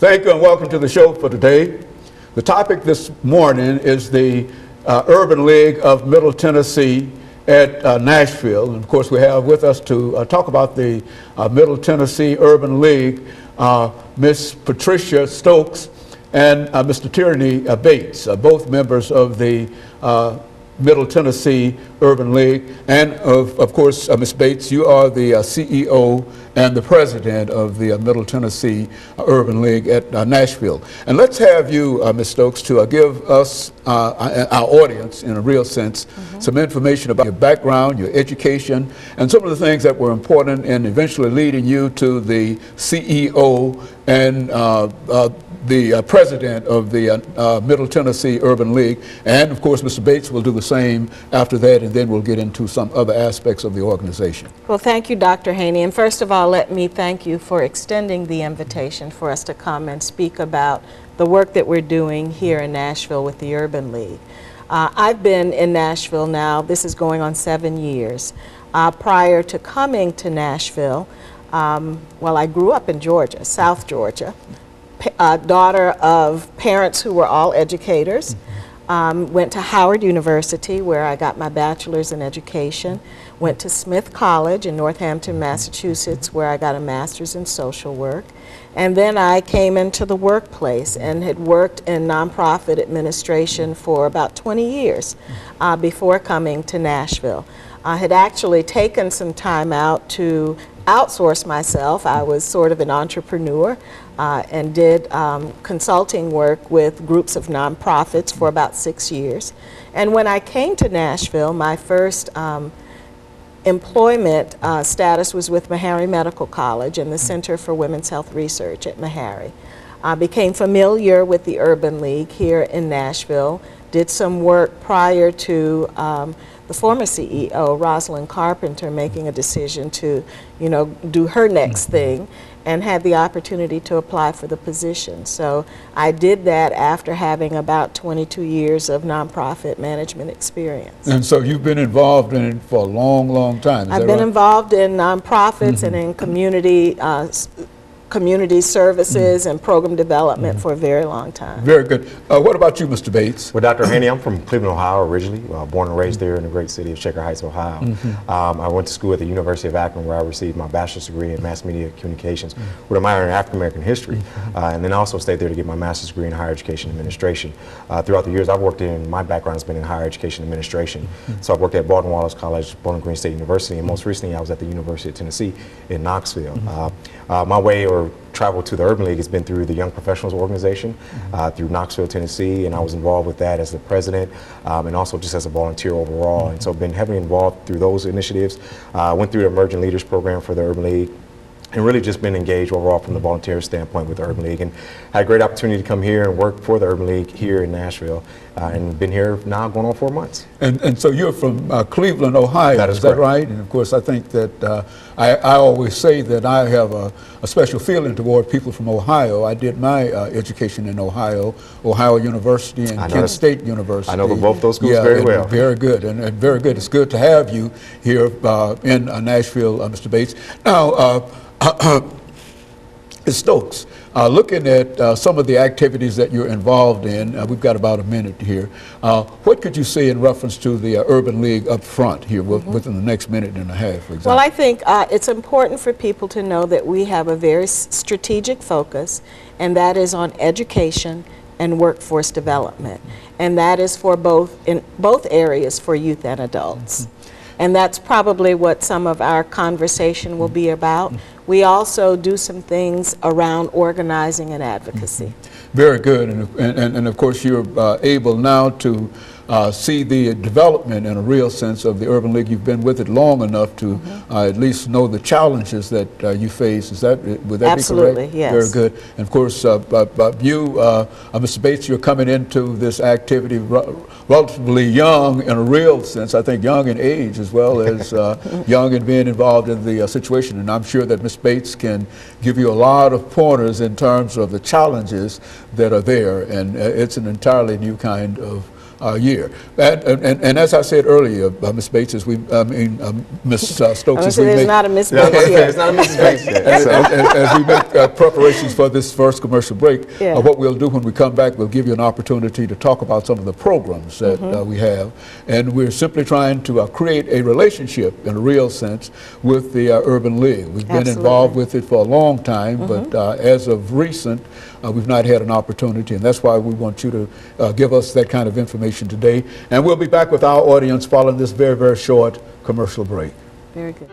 Thank you and welcome to the show for today. The topic this morning is the Urban League of Middle Tennessee at Nashville. And of course, we have with us to talk about the Middle Tennessee Urban League, Miss Patricia Stokes and Mr. Tierney Bates, both members of the Middle Tennessee Urban League. And of course, Ms. Bates, you are the CEO and the president of the Middle Tennessee Urban League at Nashville. And let's have you, Ms. Stokes, to give us, our audience, in a real sense, some information about your background, your education, and some of the things that were important in eventually leading you to the CEO and the president of the Middle Tennessee Urban League. And of course, Mr. Bates will do the same after that, and then we'll get into some other aspects of the organization. Well, thank you, Dr. Haney. And first of all, let me thank you for extending the invitation for us to come and speak about the work that we're doing here in Nashville with the Urban League. I've been in Nashville now, this is going on 7 years. Prior to coming to Nashville, well, I grew up in Georgia, South Georgia. Daughter of parents who were all educators. Went to Howard University, where I got my bachelor's in education. Went to Smith College in Northampton, Massachusetts, where I got a master's in social work. And then I came into the workplace and had worked in nonprofit administration for about 20 years before coming to Nashville. I had actually taken some time out to outsource myself. I was sort of an entrepreneur and did consulting work with groups of nonprofits for about 6 years. And when I came to Nashville, my first employment status was with Meharry Medical College and the Center for Women's Health Research at Meharry. I became familiar with the Urban League here in Nashville, did some work prior to the former CEO, Rosalind Carpenter, making a decision to, do her next thing, and had the opportunity to apply for the position. So I did that after having about 22 years of nonprofit management experience. And so you've been involved in it for a long, long time, is I've that been right? involved in nonprofits and in community services and program development for a very long time. Very good. What about you, Mr. Bates? Well, Dr. Haney, I'm from Cleveland, Ohio originally, born and raised there in the great city of Shaker Heights, Ohio. I went to school at the University of Akron, where I received my bachelor's degree in mass media communications with a minor in African American history, and then also stayed there to get my master's degree in higher education administration. Throughout the years I've worked in, my background has been in higher education administration. So I've worked at Baldwin Wallace College, Bowling Green State University, and most recently I was at the University of Tennessee in Knoxville. My way or travel to the Urban League has been through the Young Professionals Organization, through Knoxville, Tennessee, and I was involved with that as the president and also just as a volunteer overall. And so I've been heavily involved through those initiatives. Went through the Emerging Leaders Program for the Urban League, and really just been engaged overall from the volunteer standpoint with the Urban League, and had a great opportunity to come here and work for the Urban League here in Nashville, and been here now going on 4 months. And so you're from Cleveland, Ohio, is that right? And of course I think that I always say that I have a special feeling toward people from Ohio. I did my education in Ohio, Ohio University and Kent State University. I know both those schools very well. Very good, and very good. It's good to have you here in Nashville, Mr. Bates. Now, Ms. Stokes, looking at some of the activities that you're involved in, we've got about a minute here. What could you say in reference to the Urban League up front here within the next minute and a half, for example? Well, I think it's important for people to know that we have a very strategic focus, and that is on education and workforce development. And that is for in both areas for youth and adults. And that's probably what some of our conversation will be about. We also do some things around organizing and advocacy. Very good, and of course you're able now to see the development in a real sense of the Urban League. You've been with it long enough to at least know the challenges that you face. Would that be correct? Absolutely, yes. Very good. And of course, you, Mr. Bates, you're coming into this activity relatively young in a real sense. I think young in age as well as young in being involved in the situation. And I'm sure that Ms. Bates can give you a lot of pointers in terms of the challenges that are there. And it's an entirely new kind of year. And as I said earlier, Ms. Bates, Ms. Stokes, as we there's make, not a Miss Bates yet. It's not a Mrs. Bates yet. as we make preparations for this first commercial break, Yeah. what we'll do when we come back, we'll give you an opportunity to talk about some of the programs that we have. And we're simply trying to create a relationship in a real sense with the Urban League. We've been involved with it for a long time, but as of recent, we've not had an opportunity, and that's why we want you to give us that kind of information today. And we'll be back with our audience following this very, very short commercial break. Very good.